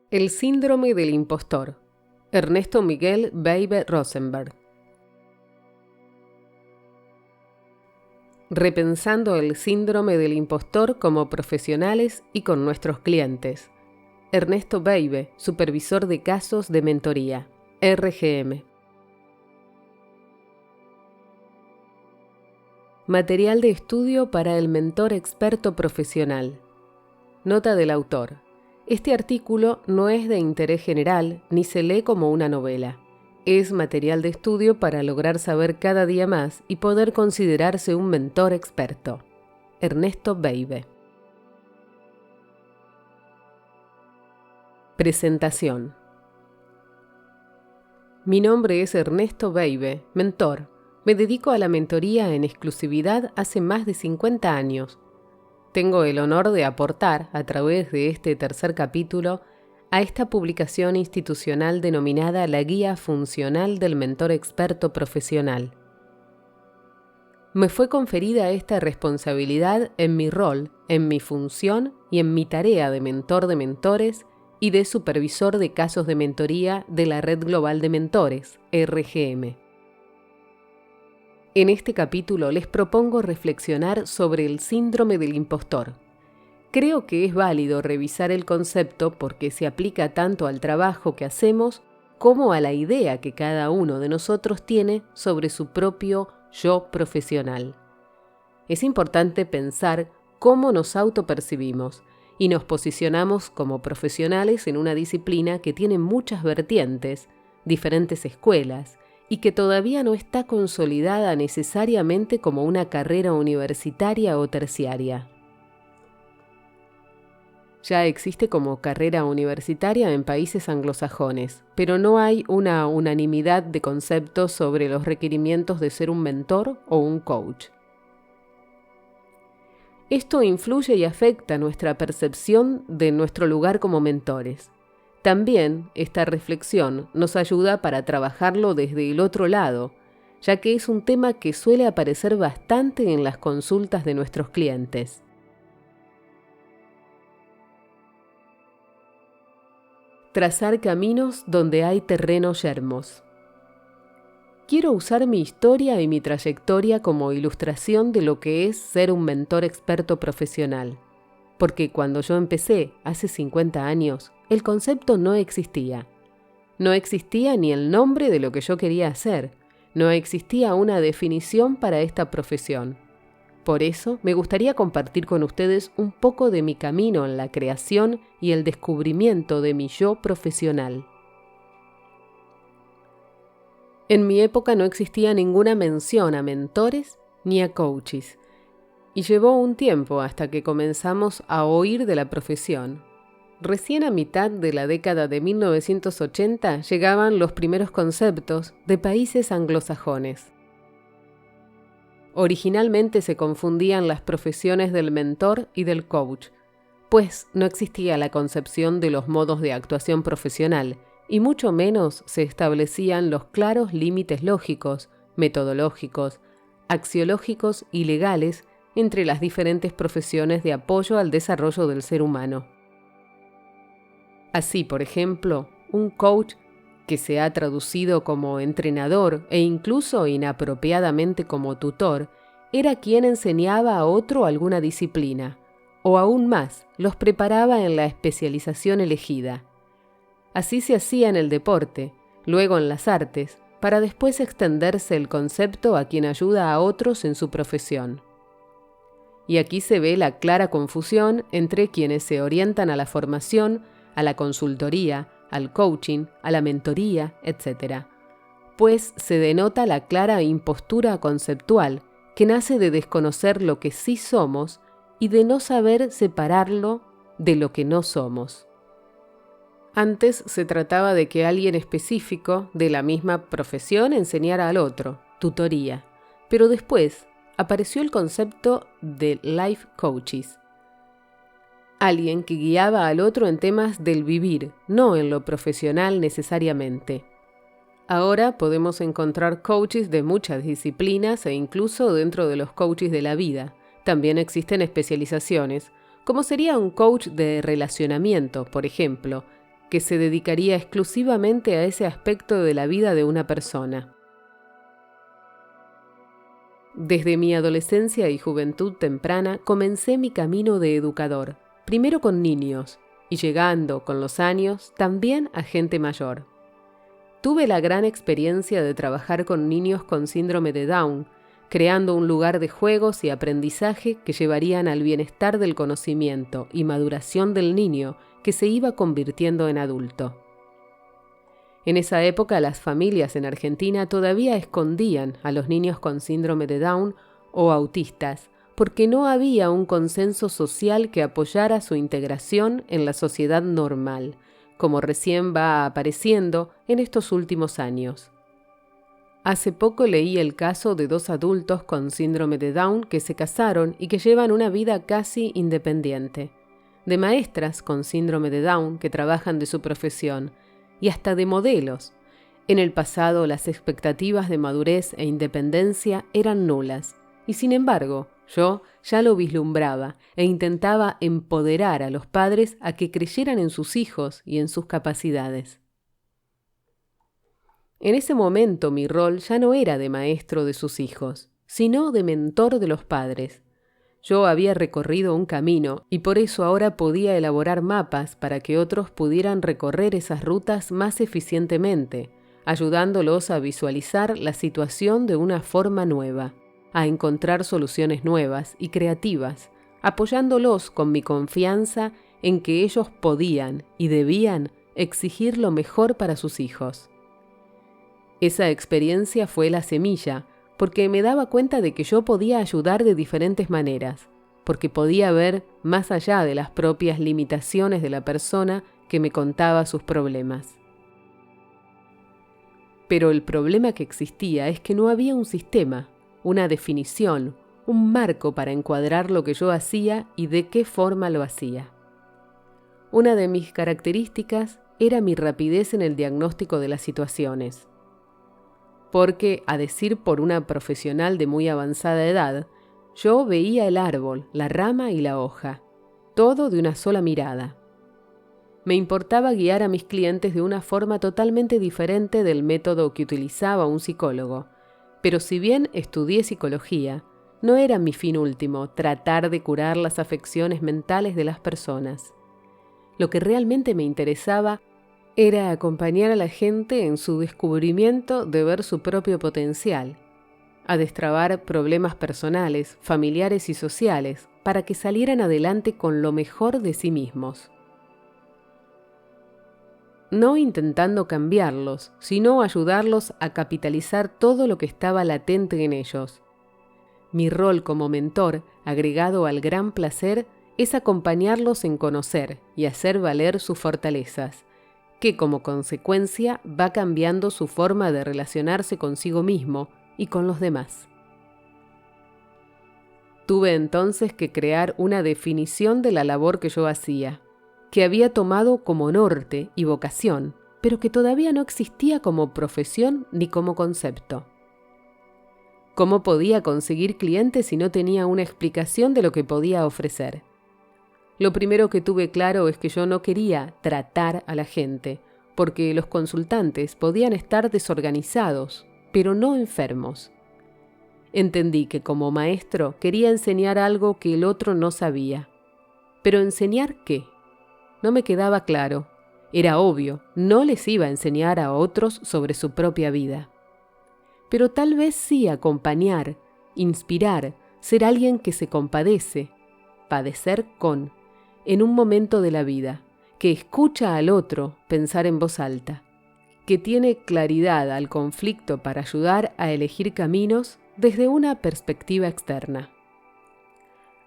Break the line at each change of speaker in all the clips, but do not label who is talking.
El síndrome del impostor. Ernesto Miguel Beibe Rosenberg. Repensando el síndrome del impostor como profesionales y con nuestros clientes. Ernesto Beibe, supervisor de casos de mentoría, RGM. Material de estudio para el mentor experto profesional. Nota del autor. Este artículo no es de interés general ni se lee como una novela. Es material de estudio para lograr saber cada día más y poder considerarse un mentor experto. Ernesto Beibe. Presentación. Mi nombre es Ernesto Beibe, mentor. Me dedico a la mentoría en exclusividad hace más de 50 años. Tengo el honor de aportar, a través de este tercer capítulo, a esta publicación institucional denominada la Guía Funcional del Mentor Experto Profesional. Me fue conferida esta responsabilidad en mi rol, en mi función y en mi tarea de mentor de mentores y de supervisor de casos de mentoría de la Red Global de Mentores, RGM. En este capítulo les propongo reflexionar sobre el síndrome del impostor. Creo que es válido revisar el concepto porque se aplica tanto al trabajo que hacemos como a la idea que cada uno de nosotros tiene sobre su propio yo profesional. Es importante pensar cómo nos autopercibimos y nos posicionamos como profesionales en una disciplina que tiene muchas vertientes, diferentes escuelas, y que todavía no está consolidada necesariamente como una carrera universitaria o terciaria. Ya existe como carrera universitaria en países anglosajones, pero no hay una unanimidad de conceptos sobre los requerimientos de ser un mentor o un coach. Esto influye y afecta nuestra percepción de nuestro lugar como mentores. También esta reflexión nos ayuda para trabajarlo desde el otro lado, ya que es un tema que suele aparecer bastante en las consultas de nuestros clientes. Trazar caminos donde hay terrenos yermos. Quiero usar mi historia y mi trayectoria como ilustración de lo que es ser un mentor experto profesional. Porque cuando yo empecé, hace 50 años, el concepto no existía. No existía ni el nombre de lo que yo quería hacer. No existía una definición para esta profesión. Por eso, me gustaría compartir con ustedes un poco de mi camino en la creación y el descubrimiento de mi yo profesional. En mi época no existía ninguna mención a mentores ni a coaches. Y llevó un tiempo hasta que comenzamos a oír de la profesión. Recién a mitad de la década de 1980 llegaban los primeros conceptos de países anglosajones. Originalmente se confundían las profesiones del mentor y del coach, pues no existía la concepción de los modos de actuación profesional y mucho menos se establecían los claros límites lógicos, metodológicos, axiológicos y legales entre las diferentes profesiones de apoyo al desarrollo del ser humano. Así, por ejemplo, un coach, que se ha traducido como entrenador e incluso inapropiadamente como tutor, era quien enseñaba a otro alguna disciplina, o aún más, los preparaba en la especialización elegida. Así se hacía en el deporte, luego en las artes, para después extenderse el concepto a quien ayuda a otros en su profesión. Y aquí se ve la clara confusión entre quienes se orientan a la formación, a la consultoría, al coaching, a la mentoría, etc. Pues se denota la clara impostura conceptual que nace de desconocer lo que sí somos y de no saber separarlo de lo que no somos. Antes se trataba de que alguien específico de la misma profesión enseñara al otro, tutoría, pero después apareció el concepto de life coaches. Alguien que guiaba al otro en temas del vivir, no en lo profesional necesariamente. Ahora podemos encontrar coaches de muchas disciplinas e incluso dentro de los coaches de la vida. También existen especializaciones, como sería un coach de relacionamiento, por ejemplo, que se dedicaría exclusivamente a ese aspecto de la vida de una persona. Desde mi adolescencia y juventud temprana comencé mi camino de educador, primero con niños, y llegando, con los años, también a gente mayor. Tuve la gran experiencia de trabajar con niños con síndrome de Down, creando un lugar de juegos y aprendizaje que llevarían al bienestar del conocimiento y maduración del niño que se iba convirtiendo en adulto. En esa época las familias en Argentina todavía escondían a los niños con síndrome de Down o autistas, porque no había un consenso social que apoyara su integración en la sociedad normal, como recién va apareciendo en estos últimos años. Hace poco leí el caso de 2 adultos con síndrome de Down que se casaron y que llevan una vida casi independiente, de maestras con síndrome de Down que trabajan de su profesión, y hasta de modelos. En el pasado las expectativas de madurez e independencia eran nulas, y sin embargo, yo ya lo vislumbraba e intentaba empoderar a los padres a que creyeran en sus hijos y en sus capacidades. En ese momento mi rol ya no era de maestro de sus hijos, sino de mentor de los padres. Yo había recorrido un camino y por eso ahora podía elaborar mapas para que otros pudieran recorrer esas rutas más eficientemente, ayudándolos a visualizar la situación de una forma nueva, a encontrar soluciones nuevas y creativas, apoyándolos con mi confianza en que ellos podían y debían exigir lo mejor para sus hijos. Esa experiencia fue la semilla, porque me daba cuenta de que yo podía ayudar de diferentes maneras, porque podía ver más allá de las propias limitaciones de la persona que me contaba sus problemas. Pero el problema que existía es que no había un sistema, una definición, un marco para encuadrar lo que yo hacía y de qué forma lo hacía. Una de mis características era mi rapidez en el diagnóstico de las situaciones. Porque, a decir por una profesional de muy avanzada edad, yo veía el árbol, la rama y la hoja, todo de una sola mirada. Me importaba guiar a mis clientes de una forma totalmente diferente del método que utilizaba un psicólogo, pero si bien estudié psicología, no era mi fin último tratar de curar las afecciones mentales de las personas. Lo que realmente me interesaba era acompañar a la gente en su descubrimiento de ver su propio potencial, a destrabar problemas personales, familiares y sociales para que salieran adelante con lo mejor de sí mismos. No intentando cambiarlos, sino ayudarlos a capitalizar todo lo que estaba latente en ellos. Mi rol como mentor, agregado al gran placer, es acompañarlos en conocer y hacer valer sus fortalezas, que como consecuencia va cambiando su forma de relacionarse consigo mismo y con los demás. Tuve entonces que crear una definición de la labor que yo hacía, que había tomado como norte y vocación, pero que todavía no existía como profesión ni como concepto. ¿Cómo podía conseguir clientes si no tenía una explicación de lo que podía ofrecer? Lo primero que tuve claro es que yo no quería tratar a la gente, porque los consultantes podían estar desorganizados, pero no enfermos. Entendí que como maestro quería enseñar algo que el otro no sabía. ¿Pero enseñar qué? No me quedaba claro. Era obvio, no les iba a enseñar a otros sobre su propia vida. Pero tal vez sí acompañar, inspirar, ser alguien que se compadece, padecer con, en un momento de la vida, que escucha al otro pensar en voz alta, que tiene claridad al conflicto para ayudar a elegir caminos desde una perspectiva externa.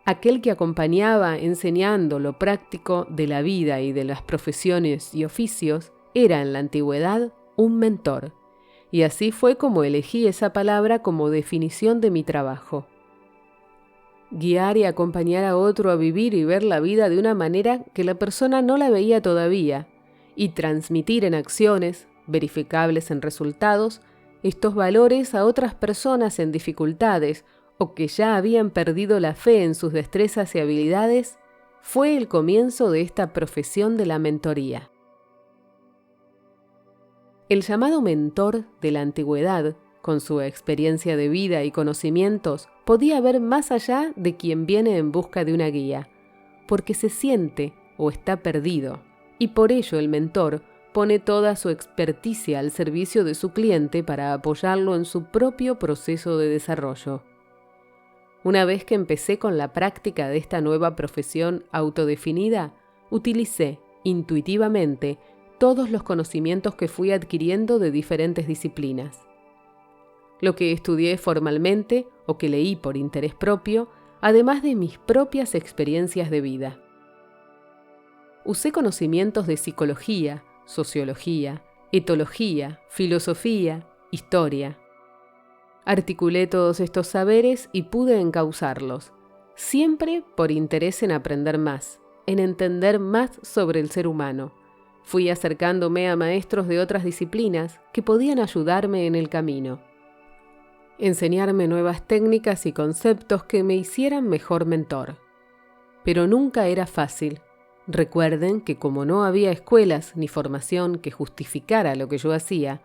Aquel que acompañaba enseñando lo práctico de la vida y de las profesiones y oficios era en la antigüedad un mentor, y así fue como elegí esa palabra como definición de mi trabajo. Guiar y acompañar a otro a vivir y ver la vida de una manera que la persona no la veía todavía, y transmitir en acciones, verificables en resultados, estos valores a otras personas en dificultades o que ya habían perdido la fe en sus destrezas y habilidades, fue el comienzo de esta profesión de la mentoría. El llamado mentor de la antigüedad, con su experiencia de vida y conocimientos, podía ver más allá de quien viene en busca de una guía, porque se siente o está perdido, y por ello el mentor pone toda su experticia al servicio de su cliente para apoyarlo en su propio proceso de desarrollo. Una vez que empecé con la práctica de esta nueva profesión autodefinida, utilicé intuitivamente todos los conocimientos que fui adquiriendo de diferentes disciplinas. Lo que estudié formalmente o que leí por interés propio, además de mis propias experiencias de vida. Usé conocimientos de psicología, sociología, etología, filosofía, historia. Articulé todos estos saberes y pude encauzarlos, siempre por interés en aprender más, en entender más sobre el ser humano. Fui acercándome a maestros de otras disciplinas que podían ayudarme en el camino, enseñarme nuevas técnicas y conceptos que me hicieran mejor mentor. Pero nunca era fácil. Recuerden que como no había escuelas ni formación que justificara lo que yo hacía,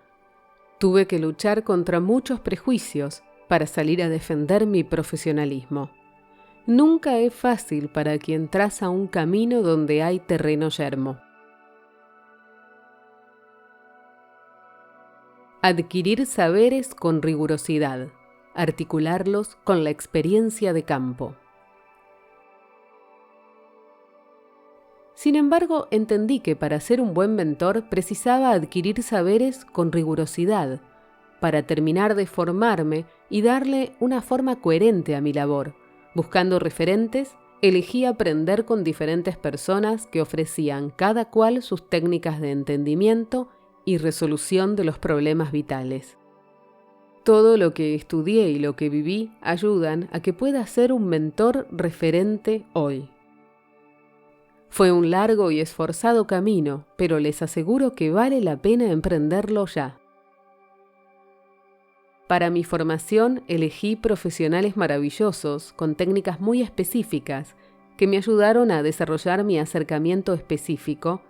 tuve que luchar contra muchos prejuicios para salir a defender mi profesionalismo. Nunca es fácil para quien traza un camino donde hay terreno yermo. Adquirir saberes con rigurosidad, articularlos con la experiencia de campo. Sin embargo, entendí que para ser un buen mentor precisaba adquirir saberes con rigurosidad, para terminar de formarme y darle una forma coherente a mi labor. Buscando referentes, elegí aprender con diferentes personas que ofrecían cada cual sus técnicas de entendimiento y resolución de los problemas vitales. Todo lo que estudié y lo que viví ayudan a que pueda ser un mentor referente hoy. Fue un largo y esforzado camino, pero les aseguro que vale la pena emprenderlo ya. Para mi formación elegí profesionales maravillosos con técnicas muy específicas que me ayudaron a desarrollar mi acercamiento específico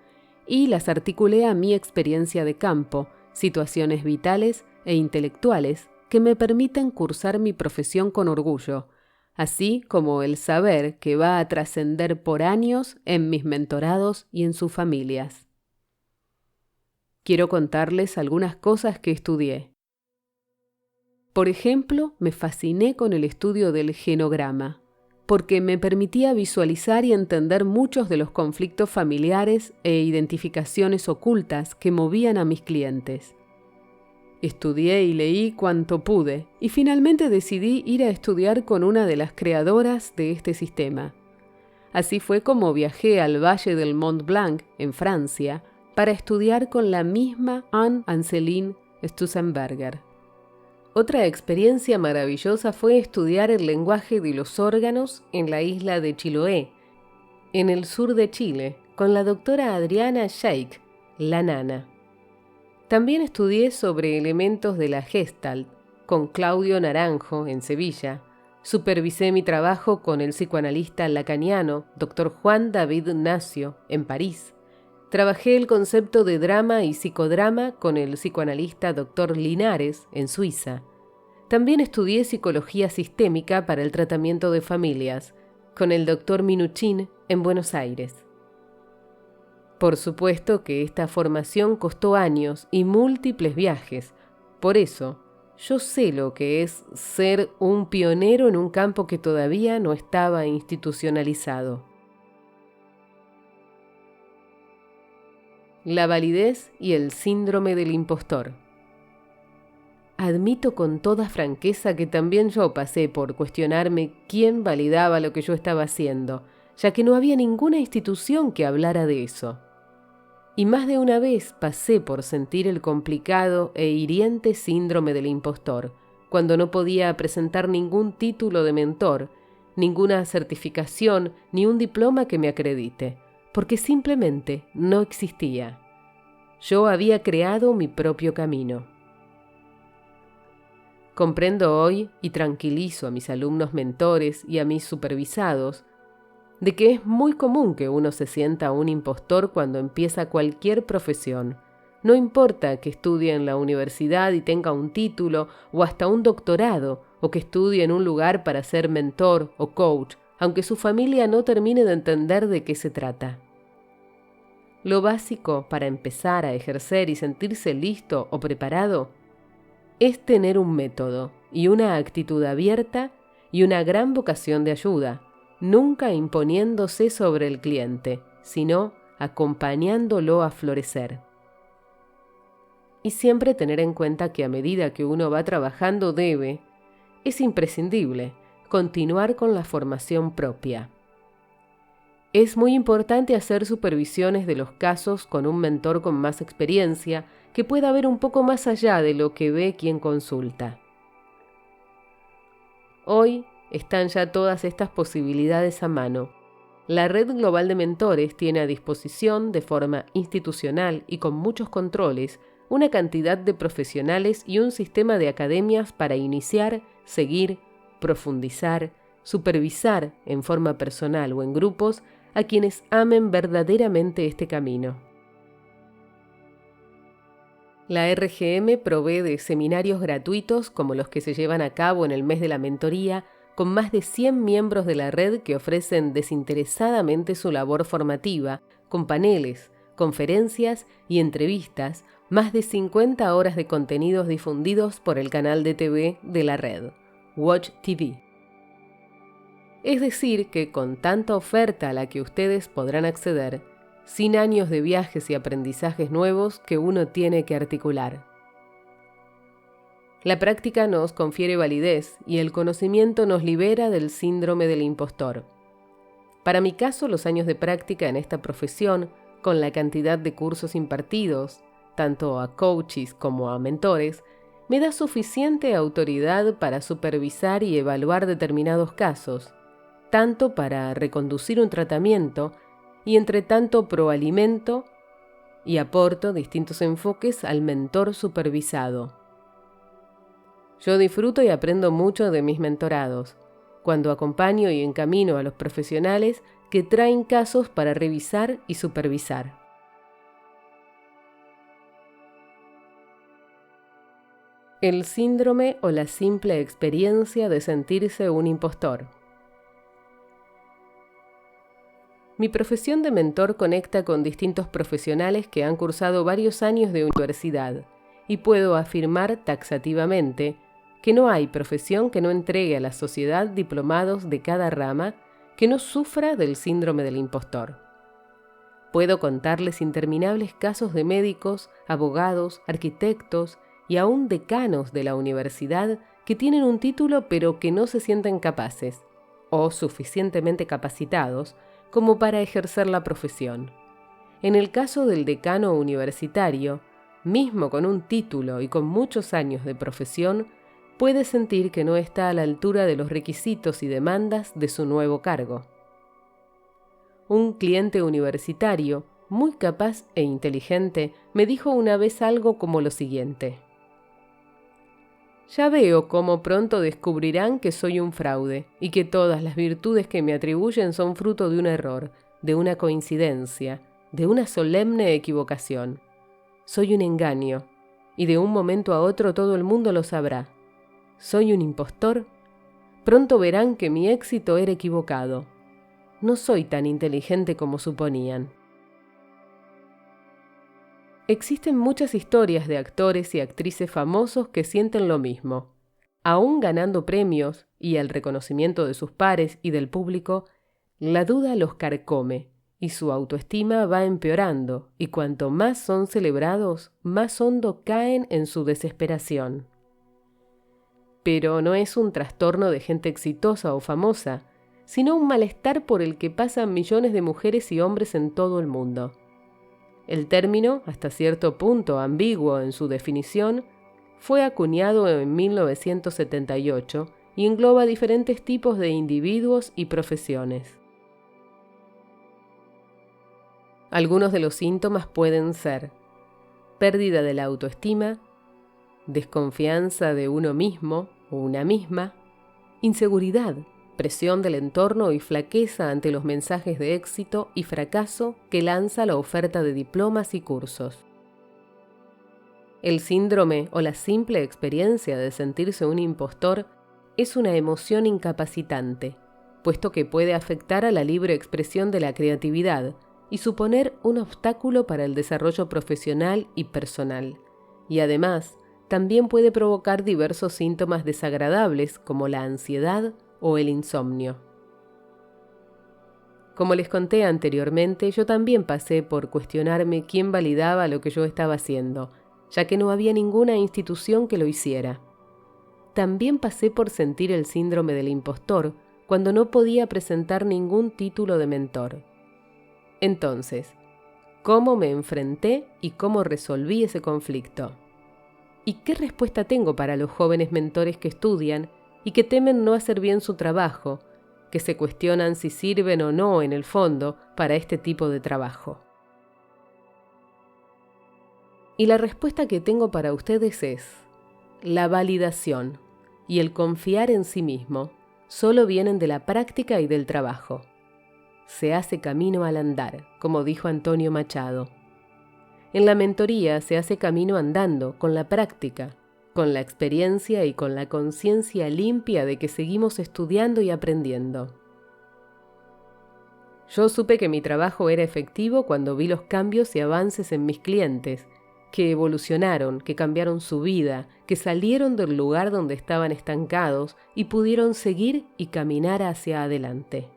y las articulé a mi experiencia de campo, situaciones vitales e intelectuales que me permiten cursar mi profesión con orgullo, así como el saber que va a trascender por años en mis mentorados y en sus familias. Quiero contarles algunas cosas que estudié. Por ejemplo, me fasciné con el estudio del genograma, porque me permitía visualizar y entender muchos de los conflictos familiares e identificaciones ocultas que movían a mis clientes. Estudié y leí cuanto pude y finalmente decidí ir a estudiar con una de las creadoras de este sistema. Así fue como viajé al Valle del Mont Blanc, en Francia, para estudiar con la misma Anne-Anseline Stussenberger. Otra experiencia maravillosa fue estudiar el lenguaje de los órganos en la isla de Chiloé, en el sur de Chile, con la doctora Adriana Scheik, la nana. También estudié sobre elementos de la Gestalt, con Claudio Naranjo, en Sevilla. Supervisé mi trabajo con el psicoanalista lacaniano, Dr. Juan David Nacio, en París. Trabajé el concepto de drama y psicodrama con el psicoanalista Dr. Linares, en Suiza. También estudié psicología sistémica para el tratamiento de familias, con el Dr. Minuchin, en Buenos Aires. Por supuesto que esta formación costó años y múltiples viajes. Por eso, yo sé lo que es ser un pionero en un campo que todavía no estaba institucionalizado. La validez y el síndrome del impostor. Admito con toda franqueza que también yo pasé por cuestionarme quién validaba lo que yo estaba haciendo, ya que no había ninguna institución que hablara de eso. Y más de una vez pasé por sentir el complicado e hiriente síndrome del impostor, cuando no podía presentar ningún título de mentor, ninguna certificación ni un diploma que me acredite, porque simplemente no existía. Yo había creado mi propio camino. Comprendo hoy y tranquilizo a mis alumnos mentores y a mis supervisados de que es muy común que uno se sienta un impostor cuando empieza cualquier profesión. No importa que estudie en la universidad y tenga un título o hasta un doctorado, o que estudie en un lugar para ser mentor o coach, aunque su familia no termine de entender de qué se trata. Lo básico para empezar a ejercer y sentirse listo o preparado es tener un método y una actitud abierta y una gran vocación de ayuda, nunca imponiéndose sobre el cliente, sino acompañándolo a florecer. Y siempre tener en cuenta que a medida que uno va trabajando es imprescindible continuar con la formación propia. Es muy importante hacer supervisiones de los casos con un mentor con más experiencia que pueda ver un poco más allá de lo que ve quien consulta. Hoy están ya todas estas posibilidades a mano. La Red Global de Mentores tiene a disposición, de forma institucional y con muchos controles, una cantidad de profesionales y un sistema de academias para iniciar, seguir, profundizar, supervisar en forma personal o en grupos a quienes amen verdaderamente este camino. La RGM provee de seminarios gratuitos como los que se llevan a cabo en el mes de la mentoría, con más de 100 miembros de la red que ofrecen desinteresadamente su labor formativa, con paneles, conferencias y entrevistas, más de 50 horas de contenidos difundidos por el canal de TV de la red, Watch TV. Es decir, que con tanta oferta a la que ustedes podrán acceder, sin años de viajes y aprendizajes nuevos que uno tiene que articular. La práctica nos confiere validez y el conocimiento nos libera del síndrome del impostor. Para mi caso, los años de práctica en esta profesión, con la cantidad de cursos impartidos, tanto a coaches como a mentores, me da suficiente autoridad para supervisar y evaluar determinados casos, tanto para reconducir un tratamiento y entre tanto proalimento y aporto distintos enfoques al mentor supervisado. Yo disfruto y aprendo mucho de mis mentorados, cuando acompaño y encamino a los profesionales que traen casos para revisar y supervisar. El síndrome o la simple experiencia de sentirse un impostor. Mi profesión de mentor conecta con distintos profesionales que han cursado varios años de universidad y puedo afirmar taxativamente que no hay profesión que no entregue a la sociedad diplomados de cada rama que no sufra del síndrome del impostor. Puedo contarles interminables casos de médicos, abogados, arquitectos y aún decanos de la universidad que tienen un título pero que no se sienten capaces o suficientemente capacitados como para ejercer la profesión. En el caso del decano universitario, mismo con un título y con muchos años de profesión, puede sentir que no está a la altura de los requisitos y demandas de su nuevo cargo. Un cliente universitario, muy capaz e inteligente, me dijo una vez algo como lo siguiente: ya veo cómo pronto descubrirán que soy un fraude y que todas las virtudes que me atribuyen son fruto de un error, de una coincidencia, de una solemne equivocación. Soy un engaño, y de un momento a otro todo el mundo lo sabrá. ¿Soy un impostor? Pronto verán que mi éxito era equivocado. No soy tan inteligente como suponían. Existen muchas historias de actores y actrices famosos que sienten lo mismo. Aún ganando premios y el reconocimiento de sus pares y del público, la duda los carcome y su autoestima va empeorando, y cuanto más son celebrados, más hondo caen en su desesperación. Pero no es un trastorno de gente exitosa o famosa, sino un malestar por el que pasan millones de mujeres y hombres en todo el mundo. El término, hasta cierto punto ambiguo en su definición, fue acuñado en 1978 y engloba diferentes tipos de individuos y profesiones. Algunos de los síntomas pueden ser pérdida de la autoestima, desconfianza de uno mismo o una misma, inseguridad, presión del entorno y flaqueza ante los mensajes de éxito y fracaso que lanza la oferta de diplomas y cursos. El síndrome o la simple experiencia de sentirse un impostor es una emoción incapacitante, puesto que puede afectar a la libre expresión de la creatividad y suponer un obstáculo para el desarrollo profesional y personal. Y además, también puede provocar diversos síntomas desagradables como la ansiedad o el insomnio. Como les conté anteriormente, yo también pasé por cuestionarme quién validaba lo que yo estaba haciendo, ya que no había ninguna institución que lo hiciera. También pasé por sentir el síndrome del impostor cuando no podía presentar ningún título de mentor. Entonces, ¿cómo me enfrenté y cómo resolví ese conflicto? ¿Y qué respuesta tengo para los jóvenes mentores que estudian y que temen no hacer bien su trabajo, que se cuestionan si sirven o no en el fondo para este tipo de trabajo? Y la respuesta que tengo para ustedes es: la validación y el confiar en sí mismo solo vienen de la práctica y del trabajo. Se hace camino al andar, como dijo Antonio Machado. En la mentoría se hace camino andando, con la práctica, con la experiencia y con la conciencia limpia de que seguimos estudiando y aprendiendo. Yo supe que mi trabajo era efectivo cuando vi los cambios y avances en mis clientes, que evolucionaron, que cambiaron su vida, que salieron del lugar donde estaban estancados y pudieron seguir y caminar hacia adelante.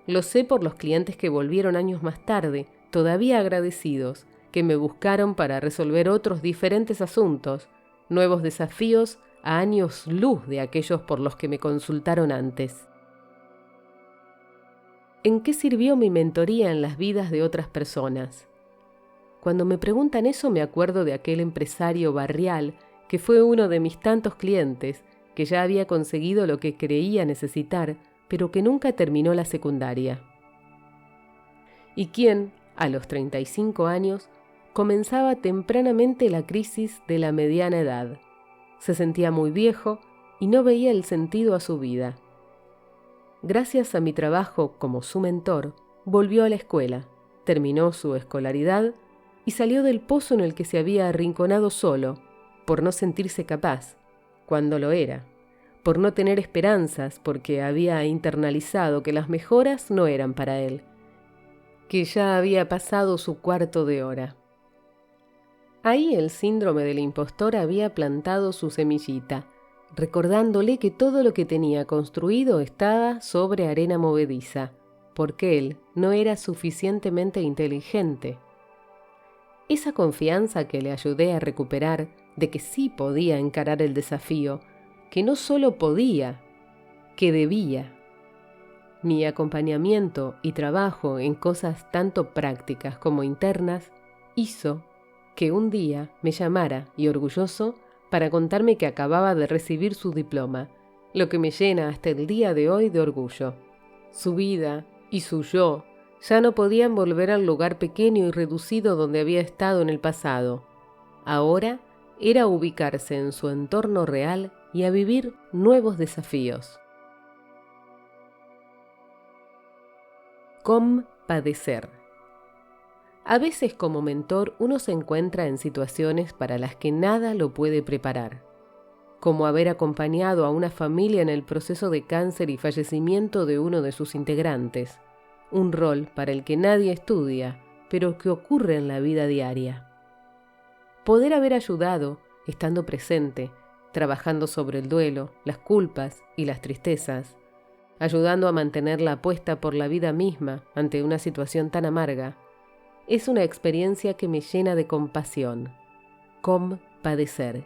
Lo sé por los clientes que volvieron años más tarde, todavía agradecidos, que me buscaron para resolver otros diferentes asuntos, nuevos desafíos a años luz de aquellos por los que me consultaron antes. ¿En qué sirvió mi mentoría en las vidas de otras personas? Cuando me preguntan eso me acuerdo de aquel empresario barrial que fue uno de mis tantos clientes, que ya había conseguido lo que creía necesitar, pero que nunca terminó la secundaria. Y quien, a los 35 años, comenzaba tempranamente la crisis de la mediana edad. Se sentía muy viejo y no veía el sentido a su vida. Gracias a mi trabajo como su mentor, volvió a la escuela, terminó su escolaridad y salió del pozo en el que se había arrinconado solo, por no sentirse capaz, cuando lo era, por no tener esperanzas porque había internalizado que las mejoras no eran para él, que ya había pasado su cuarto de hora. Ahí el síndrome del impostor había plantado su semillita, recordándole que todo lo que tenía construido estaba sobre arena movediza, porque él no era suficientemente inteligente. Esa confianza que le ayudé a recuperar de que sí podía encarar el desafío, que no solo podía, que debía. Mi acompañamiento y trabajo en cosas tanto prácticas como internas hizo que un día me llamara, y orgulloso, para contarme que acababa de recibir su diploma, lo que me llena hasta el día de hoy de orgullo. Su vida y su yo ya no podían volver al lugar pequeño y reducido donde había estado en el pasado. Ahora era ubicarse en su entorno real y a vivir nuevos desafíos. Compadecer. A veces como mentor uno se encuentra en situaciones para las que nada lo puede preparar, como haber acompañado a una familia en el proceso de cáncer y fallecimiento de uno de sus integrantes, un rol para el que nadie estudia, pero que ocurre en la vida diaria. Poder haber ayudado, estando presente, trabajando sobre el duelo, las culpas y las tristezas, ayudando a mantener la apuesta por la vida misma ante una situación tan amarga, es una experiencia que me llena de compasión, compadecer,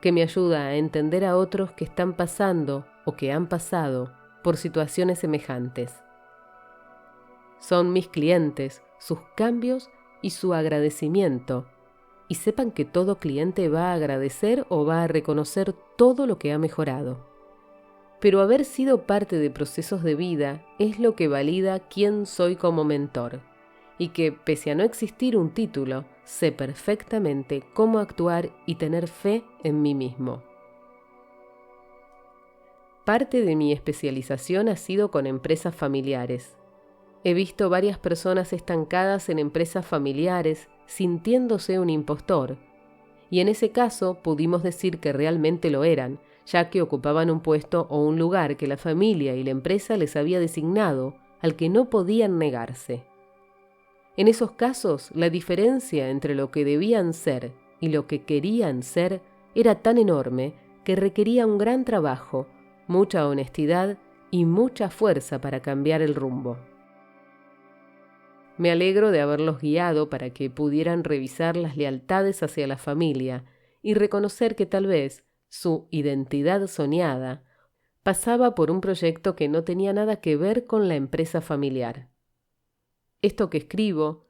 que me ayuda a entender a otros que están pasando o que han pasado por situaciones semejantes. Son mis clientes, sus cambios y su agradecimiento, y sepan que todo cliente va a agradecer o va a reconocer todo lo que ha mejorado. Pero haber sido parte de procesos de vida es lo que valida quién soy como mentor, y que, pese a no existir un título, sé perfectamente cómo actuar y tener fe en mí mismo. Parte de mi especialización ha sido con empresas familiares. He visto varias personas estancadas en empresas familiares sintiéndose un impostor, y en ese caso pudimos decir que realmente lo eran, ya que ocupaban un puesto o un lugar que la familia y la empresa les había designado, al que no podían negarse. En esos casos, la diferencia entre lo que debían ser y lo que querían ser era tan enorme que requería un gran trabajo, mucha honestidad y mucha fuerza para cambiar el rumbo. Me alegro de haberlos guiado para que pudieran revisar las lealtades hacia la familia y reconocer que tal vez su identidad soñada pasaba por un proyecto que no tenía nada que ver con la empresa familiar. Esto que escribo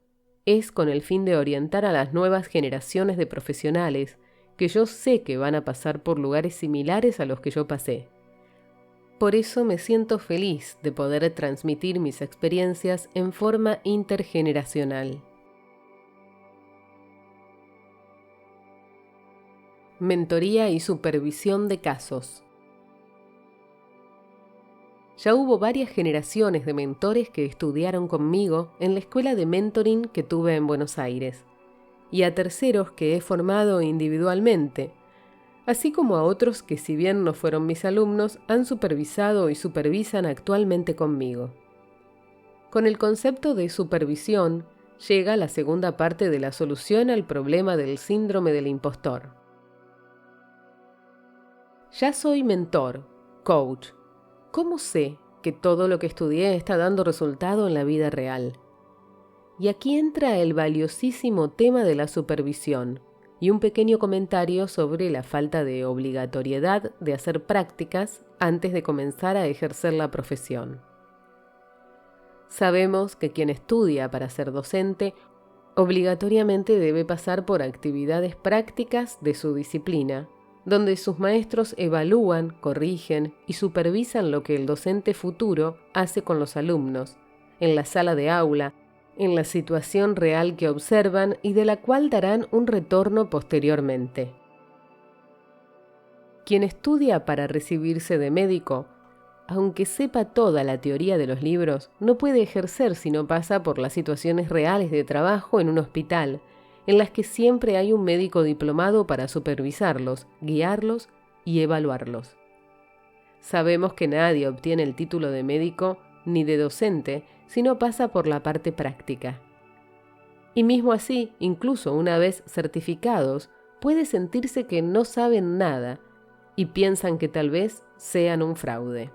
es con el fin de orientar a las nuevas generaciones de profesionales que yo sé que van a pasar por lugares similares a los que yo pasé. Por eso me siento feliz de poder transmitir mis experiencias en forma intergeneracional. Mentoría y supervisión de casos. Ya hubo varias generaciones de mentores que estudiaron conmigo en la escuela de mentoring que tuve en Buenos Aires, y a terceros que he formado individualmente, así como a otros que, si bien no fueron mis alumnos, han supervisado y supervisan actualmente conmigo. Con el concepto de supervisión llega la segunda parte de la solución al problema del síndrome del impostor. Ya soy mentor, coach. ¿Cómo sé que todo lo que estudié está dando resultado en la vida real? Y aquí entra el valiosísimo tema de la supervisión y un pequeño comentario sobre la falta de obligatoriedad de hacer prácticas antes de comenzar a ejercer la profesión. Sabemos que quien estudia para ser docente obligatoriamente debe pasar por actividades prácticas de su disciplina, donde sus maestros evalúan, corrigen y supervisan lo que el docente futuro hace con los alumnos, en la sala de aula, en la situación real que observan y de la cual darán un retorno posteriormente. Quien estudia para recibirse de médico, aunque sepa toda la teoría de los libros, no puede ejercer si no pasa por las situaciones reales de trabajo en un hospital, en las que siempre hay un médico diplomado para supervisarlos, guiarlos y evaluarlos. Sabemos que nadie obtiene el título de médico ni de docente si no pasa por la parte práctica. Y mismo así, incluso una vez certificados, puede sentirse que no saben nada y piensan que tal vez sean un fraude.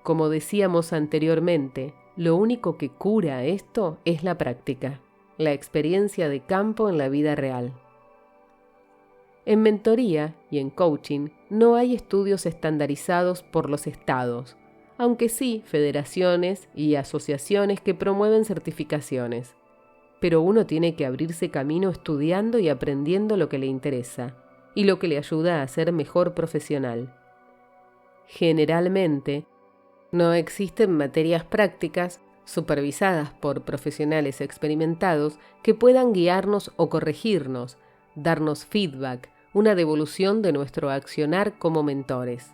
Como decíamos anteriormente, lo único que cura esto es la práctica, la experiencia de campo en la vida real. En mentoría y en coaching no hay estudios estandarizados por los estados, aunque sí federaciones y asociaciones que promueven certificaciones. Pero uno tiene que abrirse camino estudiando y aprendiendo lo que le interesa y lo que le ayuda a ser mejor profesional. Generalmente, no existen materias prácticas supervisadas por profesionales experimentados que puedan guiarnos o corregirnos, darnos feedback, una devolución de nuestro accionar como mentores.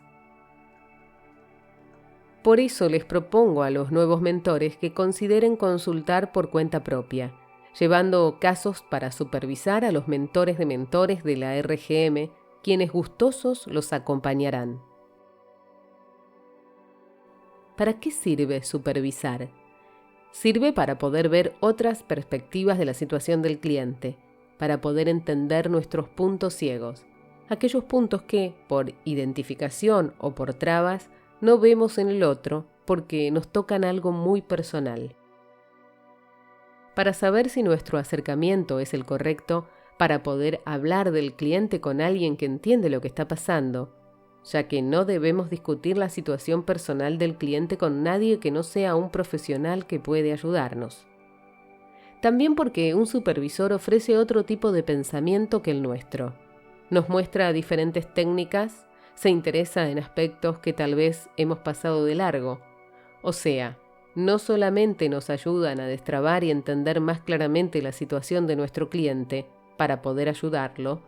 Por eso les propongo a los nuevos mentores que consideren consultar por cuenta propia, llevando casos para supervisar a los mentores de la RGM, quienes gustosos los acompañarán. ¿Para qué sirve supervisar? Sirve para poder ver otras perspectivas de la situación del cliente, para poder entender nuestros puntos ciegos, aquellos puntos que, por identificación o por trabas, no vemos en el otro porque nos tocan algo muy personal. Para saber si nuestro acercamiento es el correcto, para poder hablar del cliente con alguien que entiende lo que está pasando, ya que no debemos discutir la situación personal del cliente con nadie que no sea un profesional que puede ayudarnos. También porque un supervisor ofrece otro tipo de pensamiento que el nuestro. Nos muestra diferentes técnicas, se interesa en aspectos que tal vez hemos pasado de largo. O sea, no solamente nos ayudan a destrabar y entender más claramente la situación de nuestro cliente para poder ayudarlo,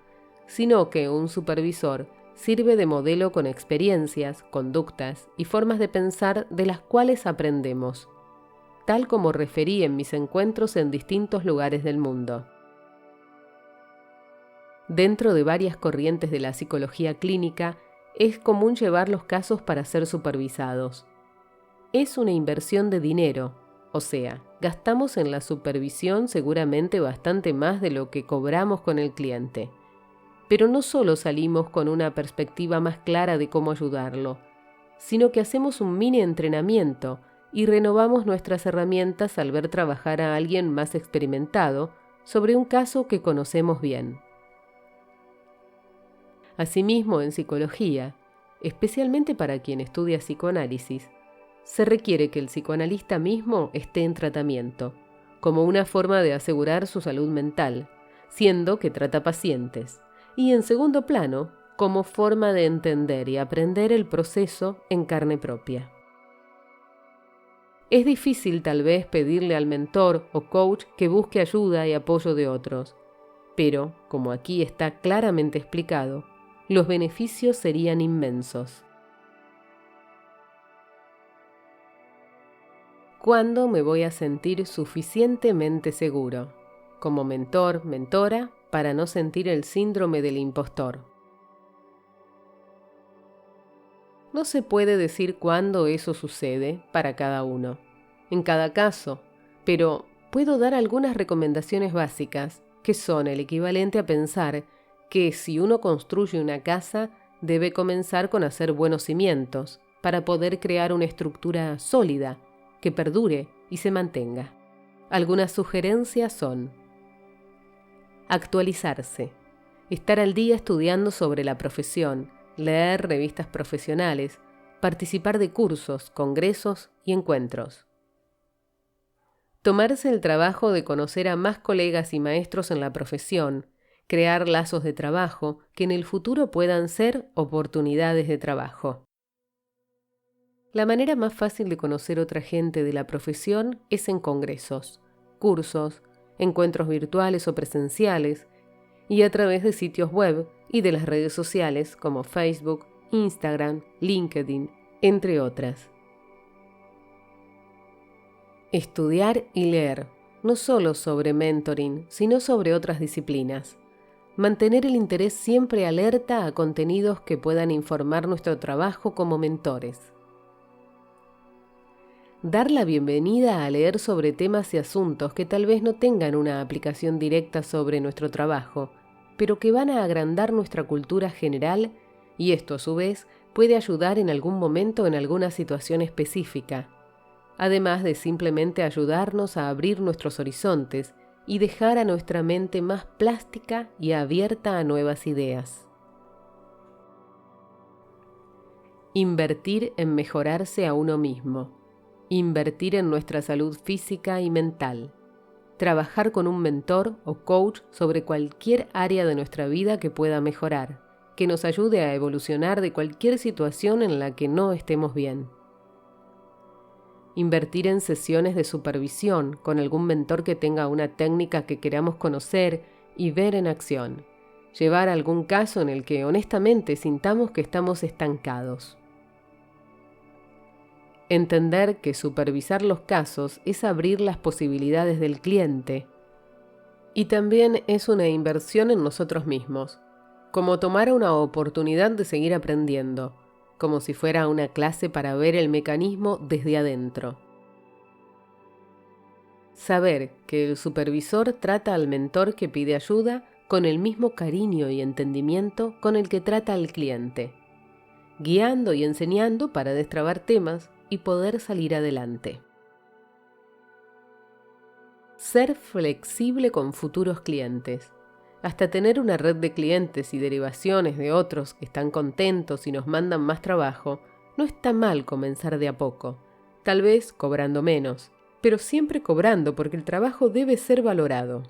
sino que un supervisor sirve de modelo con experiencias, conductas y formas de pensar de las cuales aprendemos, tal como referí en mis encuentros en distintos lugares del mundo. Dentro de varias corrientes de la psicología clínica, es común llevar los casos para ser supervisados. Es una inversión de dinero, o sea, gastamos en la supervisión seguramente bastante más de lo que cobramos con el cliente. Pero no solo salimos con una perspectiva más clara de cómo ayudarlo, sino que hacemos un mini entrenamiento y renovamos nuestras herramientas al ver trabajar a alguien más experimentado sobre un caso que conocemos bien. Asimismo, en psicología, especialmente para quien estudia psicoanálisis, se requiere que el psicoanalista mismo esté en tratamiento, como una forma de asegurar su salud mental, siendo que trata pacientes, y en segundo plano, como forma de entender y aprender el proceso en carne propia. Es difícil tal vez pedirle al mentor o coach que busque ayuda y apoyo de otros, pero, como aquí está claramente explicado, los beneficios serían inmensos. ¿Cuándo me voy a sentir suficientemente seguro, como mentor, mentora, para no sentir el síndrome del impostor? No se puede decir cuándo eso sucede para cada uno, en cada caso, pero puedo dar algunas recomendaciones básicas, que son el equivalente a pensar que si uno construye una casa, debe comenzar con hacer buenos cimientos, para poder crear una estructura sólida, que perdure y se mantenga. Algunas sugerencias son: actualizarse, estar al día estudiando sobre la profesión, leer revistas profesionales, participar de cursos, congresos y encuentros. Tomarse el trabajo de conocer a más colegas y maestros en la profesión, crear lazos de trabajo que en el futuro puedan ser oportunidades de trabajo. La manera más fácil de conocer otra gente de la profesión es en congresos, cursos, encuentros virtuales o presenciales, y a través de sitios web y de las redes sociales como Facebook, Instagram, LinkedIn, entre otras. Estudiar y leer, no solo sobre mentoring, sino sobre otras disciplinas. Mantener el interés siempre alerta a contenidos que puedan informar nuestro trabajo como mentores. Dar la bienvenida a leer sobre temas y asuntos que tal vez no tengan una aplicación directa sobre nuestro trabajo, pero que van a agrandar nuestra cultura general, y esto a su vez puede ayudar en algún momento en alguna situación específica, además de simplemente ayudarnos a abrir nuestros horizontes y dejar a nuestra mente más plástica y abierta a nuevas ideas. Invertir en mejorarse a uno mismo. Invertir en nuestra salud física y mental. Trabajar con un mentor o coach sobre cualquier área de nuestra vida que pueda mejorar, que nos ayude a evolucionar de cualquier situación en la que no estemos bien. Invertir en sesiones de supervisión con algún mentor que tenga una técnica que queramos conocer y ver en acción. Llevar algún caso en el que honestamente sintamos que estamos estancados. Entender que supervisar los casos es abrir las posibilidades del cliente y también es una inversión en nosotros mismos, como tomar una oportunidad de seguir aprendiendo, como si fuera una clase para ver el mecanismo desde adentro. Saber que el supervisor trata al mentor que pide ayuda con el mismo cariño y entendimiento con el que trata al cliente, guiando y enseñando para destrabar temas y poder salir adelante. Ser flexible con futuros clientes. Hasta tener una red de clientes y derivaciones de otros que están contentos y nos mandan más trabajo, no está mal comenzar de a poco, tal vez cobrando menos, pero siempre cobrando porque el trabajo debe ser valorado.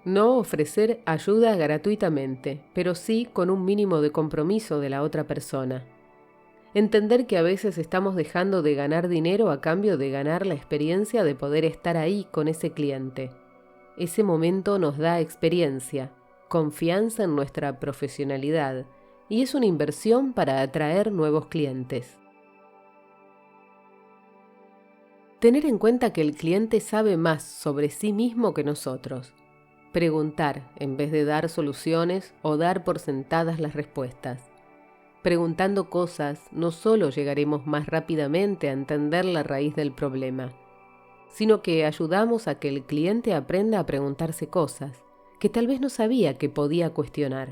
No ofrecer ayuda gratuitamente, pero sí con un mínimo de compromiso de la otra persona. Entender que a veces estamos dejando de ganar dinero a cambio de ganar la experiencia de poder estar ahí con ese cliente. Ese momento nos da experiencia, confianza en nuestra profesionalidad y es una inversión para atraer nuevos clientes. Tener en cuenta que el cliente sabe más sobre sí mismo que nosotros. Preguntar en vez de dar soluciones o dar por sentadas las respuestas. Preguntando cosas, no solo llegaremos más rápidamente a entender la raíz del problema, sino que ayudamos a que el cliente aprenda a preguntarse cosas que tal vez no sabía que podía cuestionar.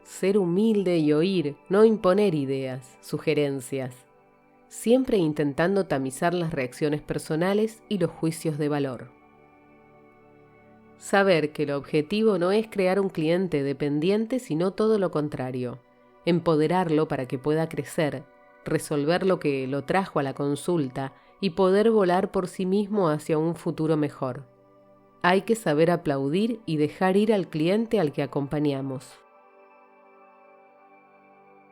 Ser humilde y oír, no imponer ideas, sugerencias, siempre intentando tamizar las reacciones personales y los juicios de valor. Saber que el objetivo no es crear un cliente dependiente, sino todo lo contrario, empoderarlo para que pueda crecer, resolver lo que lo trajo a la consulta y poder volar por sí mismo hacia un futuro mejor. Hay que saber aplaudir y dejar ir al cliente al que acompañamos.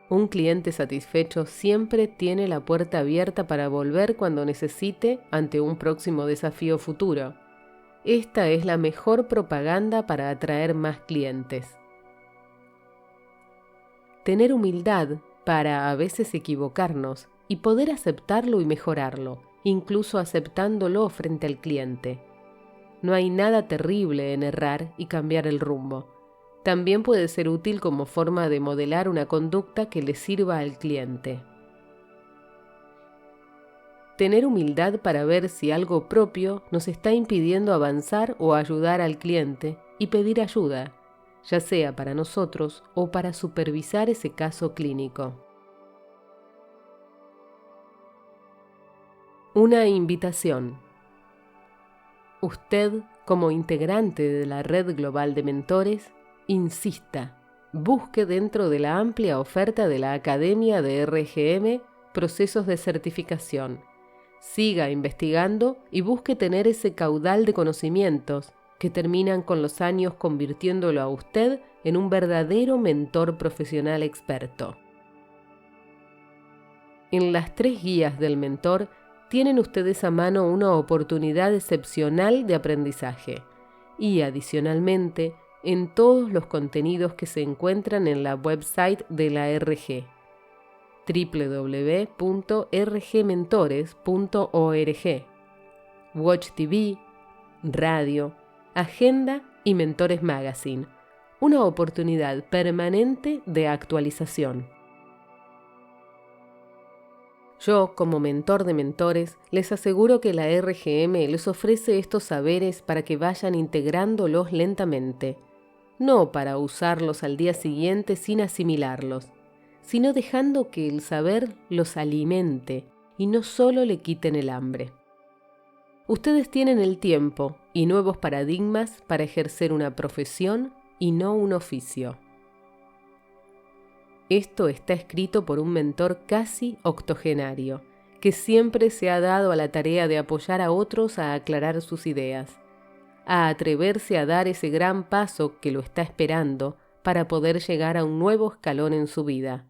Un cliente satisfecho siempre tiene la puerta abierta para volver cuando necesite ante un próximo desafío futuro. Esta es la mejor propaganda para atraer más clientes. Tener humildad para a veces equivocarnos y poder aceptarlo y mejorarlo, incluso aceptándolo frente al cliente. No hay nada terrible en errar y cambiar el rumbo. También puede ser útil como forma de modelar una conducta que le sirva al cliente. Tener humildad para ver si algo propio nos está impidiendo avanzar o ayudar al cliente y pedir ayuda, ya sea para nosotros o para supervisar ese caso clínico. Una invitación. Usted, como integrante de la Red Global de Mentores, insista, busque dentro de la amplia oferta de la Academia de RGM procesos de certificación. Siga investigando y busque tener ese caudal de conocimientos que terminan con los años convirtiéndolo a usted en un verdadero mentor profesional experto. En las 3 guías del mentor tienen ustedes a mano una oportunidad excepcional de aprendizaje y, adicionalmente, en todos los contenidos que se encuentran en la website de la RG, www.rgmentores.org, Watch TV, radio, agenda y Mentores Magazine, una oportunidad permanente de actualización. Yo, como mentor de mentores, les aseguro que la RGM les ofrece estos saberes para que vayan integrándolos lentamente, no para usarlos al día siguiente sin asimilarlos, sino dejando que el saber los alimente y no solo le quiten el hambre. Ustedes tienen el tiempo y nuevos paradigmas para ejercer una profesión y no un oficio. Esto está escrito por un mentor casi octogenario, que siempre se ha dado a la tarea de apoyar a otros a aclarar sus ideas, a atreverse a dar ese gran paso que lo está esperando para poder llegar a un nuevo escalón en su vida,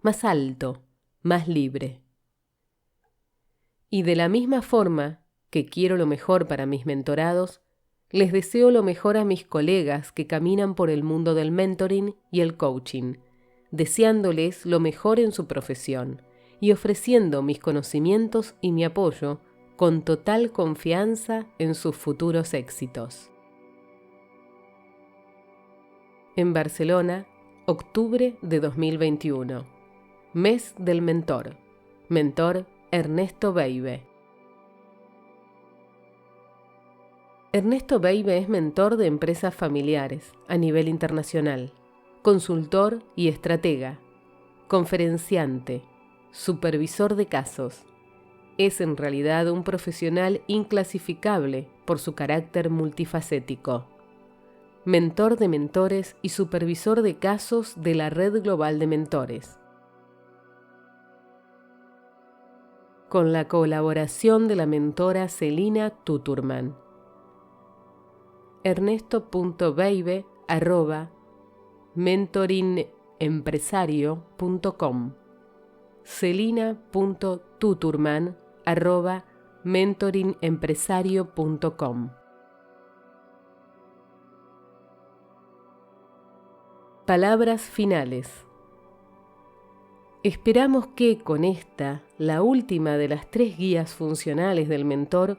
más alto, más libre. Y de la misma forma que quiero lo mejor para mis mentorados, les deseo lo mejor a mis colegas que caminan por el mundo del mentoring y el coaching, deseándoles lo mejor en su profesión y ofreciendo mis conocimientos y mi apoyo con total confianza en sus futuros éxitos. En Barcelona, octubre de 2021. Mes del Mentor. Mentor Ernesto Beibe. Ernesto Beibe es mentor de empresas familiares a nivel internacional, consultor y estratega, conferenciante, supervisor de casos. Es en realidad un profesional inclasificable por su carácter multifacético. Mentor de mentores y supervisor de casos de la Red Global de Mentores. Con la colaboración de la mentora Celina Tuturman. ernesto.beibe@mentoringempresario.com, celina.tuturman@mentoringempresario.com. Palabras finales. Esperamos que con esta, la última de las 3 guías funcionales del mentor,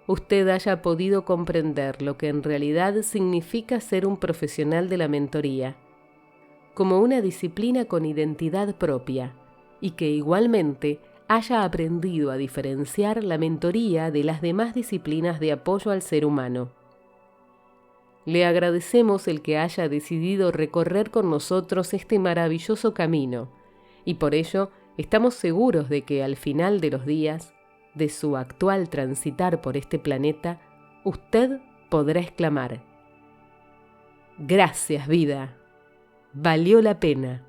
usted haya podido comprender lo que en realidad significa ser un profesional de la mentoría, como una disciplina con identidad propia, y que igualmente haya aprendido a diferenciar la mentoría de las demás disciplinas de apoyo al ser humano. Le agradecemos el que haya decidido recorrer con nosotros este maravilloso camino, y por ello estamos seguros de que al final de los días, de su actual transitar por este planeta, usted podrá exclamar: «Gracias, vida, valió la pena».